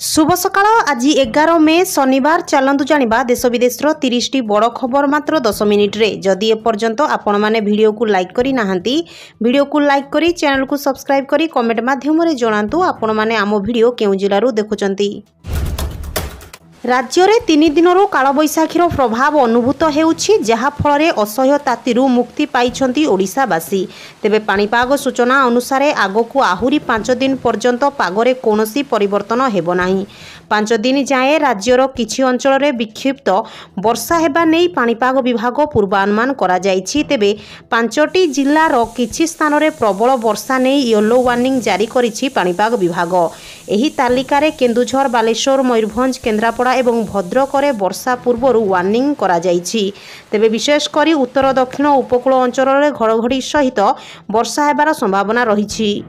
शुभ सकाळ आज 11 मे शनिवार चलतु जानिबा देश विदेशर 30 टी बड़ खबर मात्र 10 मिनिट रे। जदि एपर्यंत आपण माने वीडियो को लाइक करी नाहंती वीडियो को लाइक करी चैनल को सब्सक्राइब करी कमेंट माध्यम रे जणांतु आपण माने आम वीडियो केउ जिल्लारू देखुचंती। राज्य में 3 दिनर कालबैशाखीर प्रभाव अनुभूत हेउछि जहा फल असह्य तातीरू मुक्ति पाइछंती ओडिशावासी। तेबे पाणीपाग सूचना अनुसार आगकू आहुरी 5 दिन पर्यंत पागरे कोनोसी परिवर्तन हेबो नाही। 5 दिन जाए राज्यर किछि अंचल में विक्षिप्त वर्षा हेबा नै पाणीपाग विभाग पूर्वानुमान करा जायछि। तेबे 5टी जिल्लार किछि स्थान में प्रबल वर्षा नै येलो वार्निंग जारी करिछि पाणीपाग विभाग। एही तालिकार केन्दुझर बालेश्वर मयूरभंज केन्द्रापड़ा एवं भद्रकरे वर्षा पूर्वर वार्निंग करा जायछि। तेबे विशेष करी उत्तर दक्षिण उपकूल अंचल में घड़घड़ी सहित वर्षा हेबार संभावना रहिछि।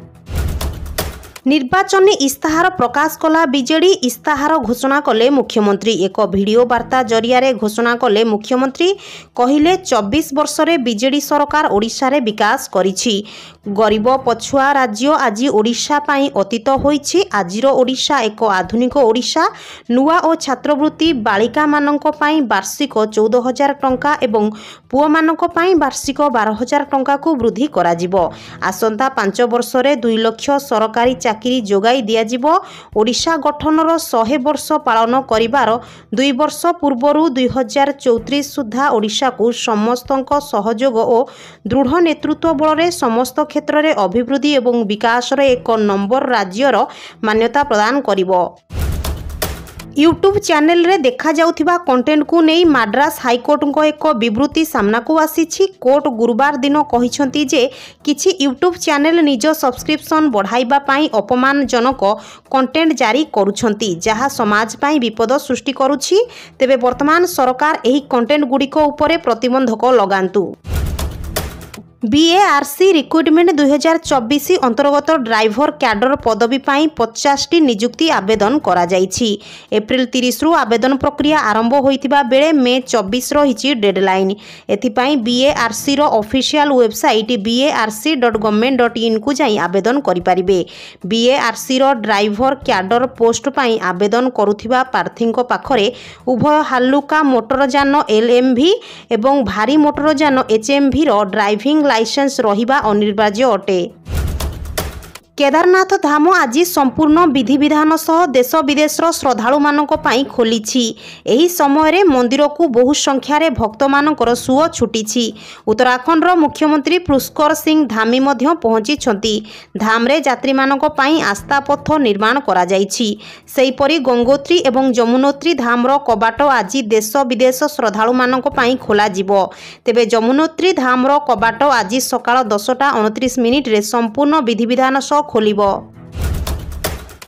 निर्वाचन इस्ताहार प्रकाश कला बीजेडी इस्ताहार घोषणा कले मुख्यमंत्री। एक वीडियो वार्ता जरिया घोषणा कले मुख्यमंत्री कहिले 24 वर्ष रे बीजेडी सरकार ओडिशा रे विकास करिछि। गरीब पछुआ राज्य आज ओडिशा पाई अतीत होइछि। आजिर ओडिशा एक आधुनिक ओडिशा। नुआ और छात्रवृत्ति बालिका मानक पाई वार्षिक 14,000 टंका एवं पुओ मानक पाई वार्षिक 12,000 टंका को वृद्धि करा जिवो। आसंता 5 वर्ष रे 2 लाख सरकारी चाकरी जोगाई दियाजिवो। ओडिशा गठनर 100 वर्ष पालन करिवार 2 वर्ष पूर्वरु 2034 सुधा ओडिशा को समस्तक सहयोग और दृढ़ नेतृत्व बल रे समस्त क्षेत्र में अभिवृद्धि एवं विकास रे एक नंबर राज्यर मान्यता प्रदान करिवो। यूट्यूब चैनल रे देखा जाउथिबा कंटेंट को नहीं मद्रास हाईकोर्ट को एक विवृत्ति सामना को आसीछि। कोर्ट गुरुवार दिन कहिसंती जे किछि यूट्यूब चैनल निज सब्सक्रिप्शन बढ़ाइबा पाई अपमानजनक कंटेंट जारी करूछंती जहा समाज पाई विपद सृष्टि करूछि। तेबे वर्तमान सरकार एही कंटेंट गुड़िको उपरे प्रतिबंधक लगांतु। बीएआरसी रिक्रुटमेंट 2024 अंतर्गत ड्राइवर कैडर पदवी पाई 50 टी नियुक्ति आवेदन करा जायछि। एप्रिल 30 रु आवेदन प्रक्रिया आरंभ होइतिबा बेले मे 24 रहिछि डेडलाइन। एथिपाई बीएआरसी रो ऑफिशियल वेबसाइट barc.government.in को जाई आवेदन करि परिबे। बीएआरसी रो ड्राइवर कैडर पोस्ट पाई आवेदन करुथिबा प्रार्थीक पाखरे उभय हालुका मोटरयान एलएमवी एवं भारी मोटरयान एचएमवी रो ड्राइविंग लाइसेंस रहिबा अनिवार्य अटे। केदारनाथ धाम आज संपूर्ण विधि विधान सह देश विदेशर श्रद्धालु मानक पाई खोलिछि। एही समय रे मंदिर को बहु संख्यार भक्त मानकर सुओ छुटिछि। उत्तराखंड रो मुख्यमंत्री पुष्कर सिंह धामी मध्य पहुंची। धाम रे यात्री मानक पाई आस्था पथ निर्माण करा जायछि। सेहीपरि गंगोत्री एवं यमुनोत्री धाम रो कबाट आज देश विदेश श्रद्धालु मानक पाई खोला जिवो। तेबे यमुनोत्री धाम रो कबाट आज सकाळ 10:29 रे संपूर्ण विधि विधान सह खोलिबो।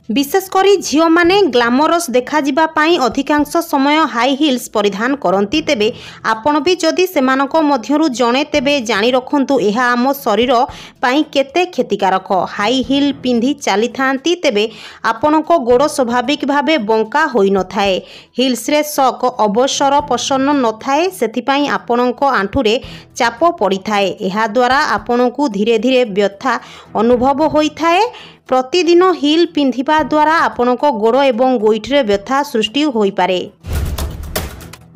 विशेषकर झील माने ग्लैमरस देखा जिबा पाई अधिकांश समय हाई हिल्स परिधान करती। तेबे आपण भी जदि सेमानक मध्यरु जणे तेबे जानी रखंतु एहा आम शरीर पाई केते क्षतिकारक। हाई हिल पिंधि चली थांती तेबे आपणक गोड़ स्वाभाविक भावे बंका होई न थाए। हिल्स रे शक अवसर पसन्न न थाए सेथिपाई आपणक आंठुरे चाप पड़ी थाए। एहा द्वारा आपणकु धीरे धीरे व्यथा अनुभव होई थाए। प्रतिदिन हिल पिंधिबा द्वारा आपणक गोड़ एवं गोइठरे व्यथा सृष्टि होई पारे।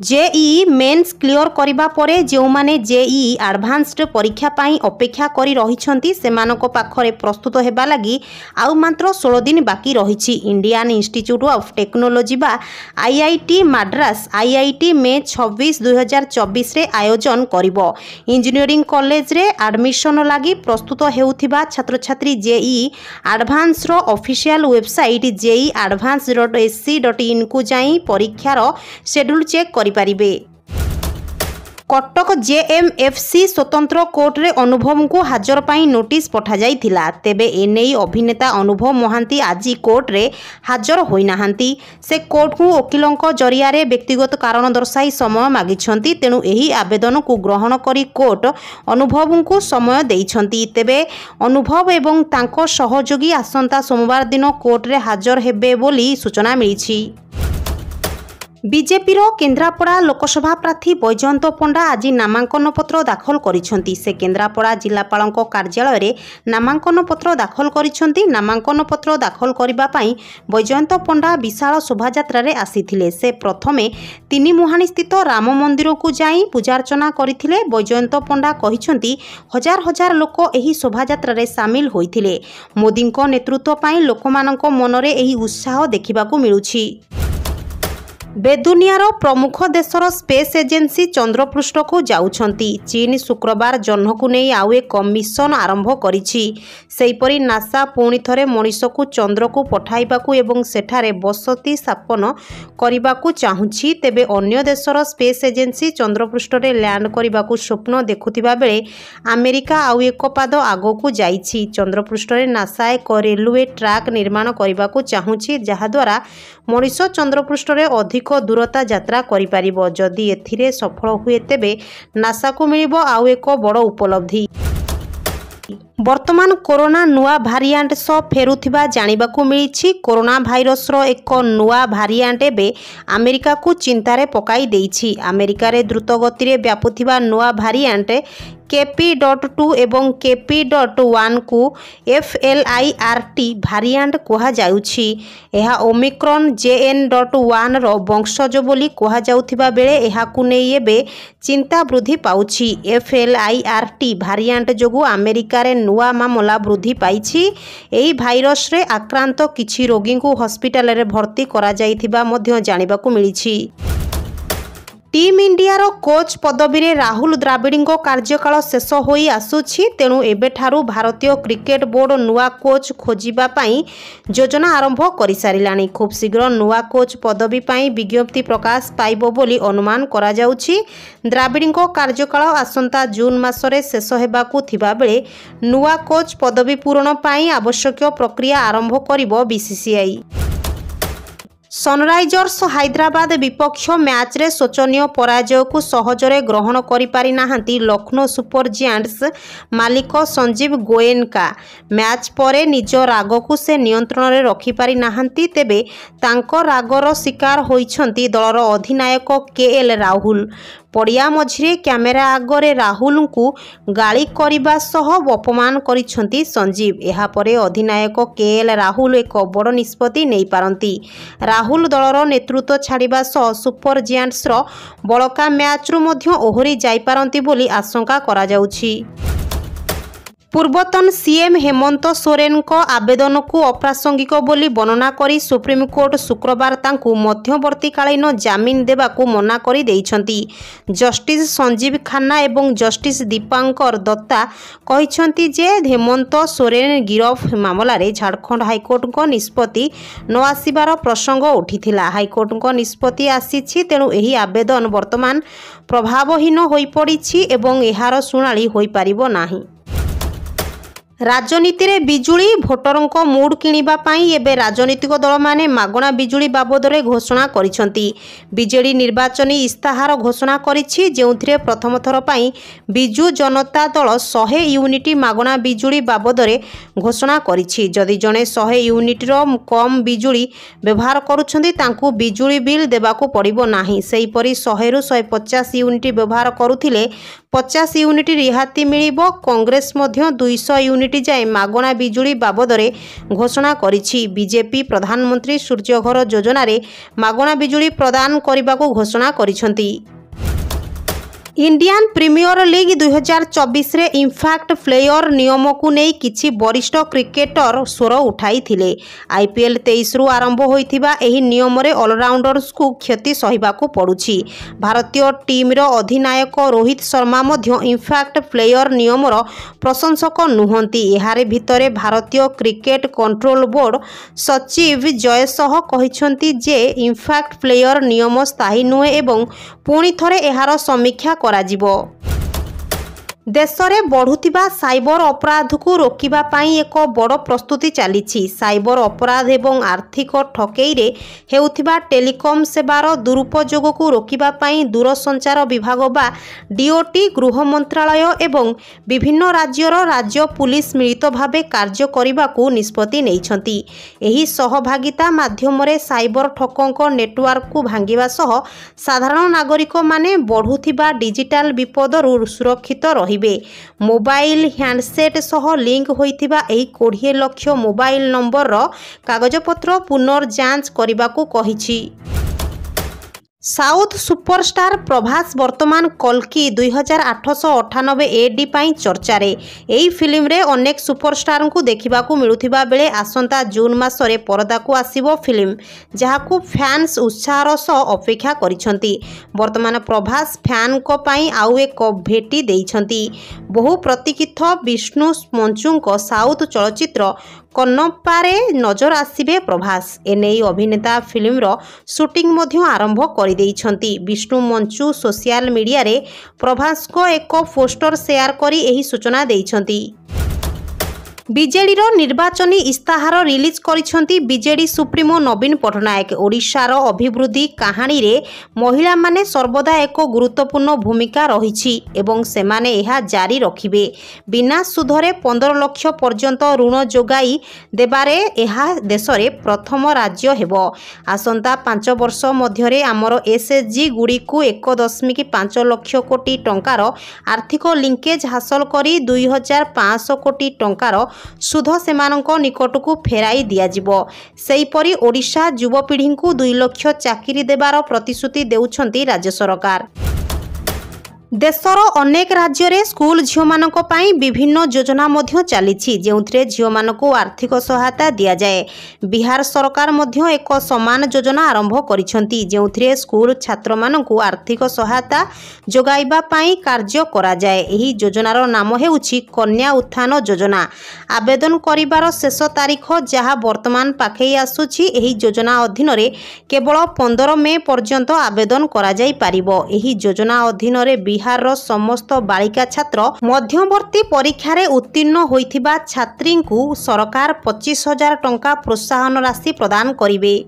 जेईई मेन्स क्लियर करिबा परे जो माने जेईई एडवांस्ड परीक्षा पाई अपेक्षा करी रहिछंती सेमानक पाखरे प्रस्तुत हेबा लागि आउ मात्र 16 दिन बाकी रहिछि। इंडियन इंस्टीट्यूट ऑफ टेक्नोलॉजी बा आईआईटी मद्रास आईआईटी मे 26 2024 रे आयोजन करिवो। इंजीनियरिंग कॉलेज रे एडमिशन लागि प्रस्तुत हेउथिबा छात्र छात्री जेईई एडवांस रो ऑफिशियल वेबसाइट jeiadvance.ac.in को जाई परीक्षार शेड्यूल चेक करि पारिबे। कटक जेएमएफसी स्वतंत्र कोर्ट रे अनुभव को हाजर पाई नोटिस पठा जाइथिला। तेबे एने अभिनेता अनुभव महांती आज कोर्ट रे हाजर होई नाहांती। से कोर्ट को वकीलंक जरिया रे व्यक्तिगत कारण दर्शाई समय मागिछंती। तेणु एही आवेदन को ग्रहण करी कोर्ट अनुभव को समय देइछंती। तेबे अनुभव एवं तांको सहयोगी आसंता सोमवार दिन कोर्ट रे हाजर हेबे बोली सूचना मिलिछि। बीजेपी केन्द्रापड़ा लोकसभा प्रार्थी बैजयंत पंडा आज नामांकन पत्र दाखल करिसेंती। से केन्द्रापड़ा जिलापाल कार्यालय रे नामांकन पत्र दाखल करिसेंती। नामांकन पत्र दाखल करबा पई बैजयंत पंडा विशाल शोभायात्रा रे आसीथिले। से प्रथमे तीनिमुहाणी स्थित राम मंदिर को जाई पूजार्चना करथिले। बैजयंत पंडा कहिसेंती हजार हजार लोक एही शोभायात्रा रे शामिल होइथिले। मोदी नेतृत्व पई लोकमानक मनरे एही उत्साह देखिबाकू मिलुछि। बेदुनियार प्रमुख देशर स्पेस एजेंसी चंद्रपृष्ठ को जाउछंती। चीन शुक्रवार जह्न को नहीं आउ एक मिशन आरंभ करिछि। सेहीपरि नासा पुणी थरे मनीष को चंद्र को पठाइबाकू एवं सेठारे बसती स्थापन करिबाकू चाहुछि। तेबे अन्य देशर स्पेस एजेंसी चंद्रपृष्ठ रे लैंड करिबाकू स्वप्न देखुथिबा बेले अमेरिका आउ एक पाद आगकू जाइछि। चंद्रपृष्ठ रे नासा एक रेलवे ट्रैक निर्माण करिबाकू चाहुछि, जहा द्वारा मनीष चंद्रपृष्ठ रे अधिक दूरता यात्रा करिपारिबो। जदि एथिरे सफल हुए तेबे नासा को मिलिबो आउ एक बड़ उपलब्धि। वर्तमान कोरोना नुआ भारिएंट सह फेरुथिबा जानिबाकू मिलिछि। कोरोना भाइरस रो एक नुआ भारिएंट एबे अमेरिका को चिंतारे पकाई देइछि। अमेरिका रे द्रुत गति रे व्यापुथिबा नुआ भारिएंट KP.2 एवं KP.1 को FLIRT भारिएंट कहा जाउछि। एहा ओमिक्रॉन JN.1 रो वंशज बोली कहा जाउथिबा बेले एहाकू नै एबे चिंता वृद्धि पाउछि। FLIRT भारिएंट जोगु अमेरिका रे नुआ मामला वृद्धि पाइछि। एही भाइरस रे आक्रांत किछि रोगी को हॉस्पिटल रे भर्ती करा जाइथिबा मध्य जानिबाकू मिलिछि। टीम इंडिया रो कोच पदवी रे राहुल द्राविड़ कार्यकाल शेष होई आसुछि। तेणु एबेठारु भारतीय क्रिकेट बोर्ड नुआ कोच खोजिबा पाई योजना आरंभ करि सारिलानी। खूब शीघ्र नुआ कोच पदवी पाई विज्ञप्ति प्रकाश पाइबो बोली अनुमान करा जाउछि। द्राविड़ कार्यकाल आसंता जून मासरे शेष हेबाकू थिबा बेले नुआ कोच पदवी पूरण पाई आवश्यक प्रक्रिया आरंभ करिबो BCCI। सनराइजर्स हैदराबाद विपक्ष मैच रे शोचनीय पराजय को सहजरे ग्रहण करि पारि नाहंती लखनऊ सुपर जायंट्स मालिक संजीव गोयनका। मैच परे निज राग को से नियंत्रण रे रखि पारि नाहंती। तेबे तांको रागर शिकार होइछंती दलर अधिनायक KL राहुल। पड़िया मझिरे कैमेरा आगरे राहुल को गाली करिबा सह अपमान करिछंती संजीव। एहा परे अधिनायक KL राहुल एक बड़ निष्पत्ति नहीं पारंती। राहुल दलर नेतृत्व छाड़िबा सह सुपर जायंट्स रो बड़का मैच रु मध्य ओहरी जाई पारंती बोली आशंका करा जाउछि। पूर्वतन सीएम हेमंत सोरेन को आवेदन को अप्रासंगिक बोली वर्णना करी सुप्रीमकोर्ट शुक्रवार तांकु मध्यवर्तीकालीन जामिन देबाकू मना करी देइछंती। जस्टिस संजीव खन्ना एवं जस्टिस दीपांकर दत्ता कहिछंती जे हेमंत सोरेन गिरफ मामला रे झारखंड हाईकोर्ट को निष्पत्ति न आसीबार प्रसंग उठिथिला। हाईकोर्ट को निष्पत्ति आसीछि, तेणु एही आवेदन वर्तमान प्रभावहीन होई पड़िछि एवं एहार सुनाली होई पारिबो नाही। राजनीति रे बिजुली भोटरंको मूड किनिबा पाई एबे राजनीतिक दल माने मागणा बिजुली बाबद रे घोषणा करिसंती। बीजेडी निर्वाचनी इस्ताहार घोषणा करिछि, जेउथिरे प्रथम थर पाई बिजु जनता दल 100 यूनिट मागणा बिजुली बाबद रे घोषणा करिछि। जदि जने 100 यूनिट रो कम बिजुली व्यवहार करूछंती तांकू बिजुली बिल देबाकू पड़िबो नाही। सेही परि 100 रु 150 यूनिट व्यवहार करूथिले 50 यूनिट रिहाती मिलिबो। कांग्रेस मध्य 200 यूनिट जाए मागणा बिजुली बाबद रे घोषणा करिछि। बीजेपी प्रधानमंत्री सूर्यघर योजना रे मागणा बिजुली प्रदान करबाकू घोषणा करिसंती। इंडियन प्रीमियर लीग 2024 रे इम्पैक्ट प्लेयर नियम को नहीं किछि वरिष्ठ क्रिकेटर स्वर उठाई थिले। IPL 23 रु आरंभ होइथिबा एही नियम रे ऑलराउंडर्स को क्षति सहिबाकू पड़ुछि। भारतीय टीम रो अधिनायक रोहित शर्मा मध्य इम्पैक्ट प्लेयर नियम रो प्रशंसक नुहंती। एहारे भितरे भारतीय क्रिकेट कंट्रोल बोर्ड सचिव जय सह कहिसंती जे इम्पैक्ट प्लेयर नियम स्थायी नुहे एवं पुणी थरे एहार समीक्षा कराजिबो। देशरे बढ़ुथिबा साइबर अपराध को रोकिबा पाई एक बड़ प्रस्तुति चली। साइबर अपराध एवं आर्थिक ठकेई रे हेउथिबा टेलीकॉम सेवार दुरुपयोग को रोकिबा पाई दूरसंचार विभाग बा डीओटी, गृह मंत्रालय एवं विभिन्न राज्य पुलिस मिलित भावे कार्य करने निष्पत्ति नैछंती। एही सहभागिता माध्यम रे साइबर ठकों नेटवर्क को भांगिबा सह साधारण नागरिक माने बढ़ुथिबा डिजिटल विपदरू सुरक्षित रही। मोबाइल हैंडसेट सह लिंक होइथिबा एही 20 लाख मोबाइल नंबर रो कागजपत्र पुनर्जांच करबाकू कहिछि। साउथ सुपरस्टार प्रभास वर्तमान कल्कि 2898 एडी पाई चर्चारे। एही फिल्म रे अनेक सुपरस्टार को देखिबाकू मिलुथिबा बेले आसंता जून मासरे परदा को आसीबो फिल्म, जहाकू फैंस उत्साहर सह अपेक्षा करिसंती। वर्तमान प्रभास फैन को पाई आउ एक भेटी देइछंती। बहु प्रतीक्षित विष्णु मंचुंको साउथ चलचित्र कन्नप्पारे नजर आसिबे प्रभास। एने अभिनेता फिल्म रो शूटिंग मध्य आरंभ कर देइछंती। विष्णु मंचु सोशल मीडिया रे प्रभास को एक पोस्टर शेयर करी एही सूचना देइछंती। बीजेडी रो निर्वाचनी इस्ताहार रिलीज करिसंती बीजेडी सुप्रीमो नवीन पटनायक। ओडिशार अभिवृद्धि कहानी रे महिला माने सर्वदा एक गुरुत्वपूर्ण भूमिका रहिछि एवं सेमाने एहा जारी रखिबे। बिना सुधरे 15 लाख पर्यंत ऋण जोगाई देबारे एहा देशरे प्रथम राज्य हेबो। आसंता 5 वर्ष मध्यरे आमर एसएचजी गुडी को 1.5 लाख कोटी टंकार आर्थिक लिंकेज हासिल करी 2500 कोटी टंकार सुध सेमानंको निकटकू फेराई दियाजिबो। सेहीपरि ओडिशा युवपीढ़ी को 2 लाख चाकरी देबार प्रतिश्रुति देउछंती राज्य सरकार। देशर अनेक राज्य रे स्कूल झियो मानक पाई विभिन्न योजना मध्य चलीछि, जेउथिरे झियो मानकू आर्थिक सहायता दिया जाए। बिहार सरकार मध्य एक समान योजना आरंभ करिसंती, जेउथिरे स्कूल छात्र मानकू आर्थिक सहायता जोगाइबा पाई कार्य करा जाए। एही योजनार नाम हेउछि कन्या उत्थान योजना। आवेदन करिबार शेष तारीख जहाँ वर्तमान पाखई आसुछि। एही योजना अधीन रे केवल 15 मे पर्यंत आवेदन करा जाई पारिबो। एही योजना अधीन रे बिहार समस्त बालिका छात्र मध्यवर्ती परीक्षा रे उत्तीर्ण होइथिबा छात्री को सरकार 25,000 टंका प्रोत्साहन राशि प्रदान करिवे।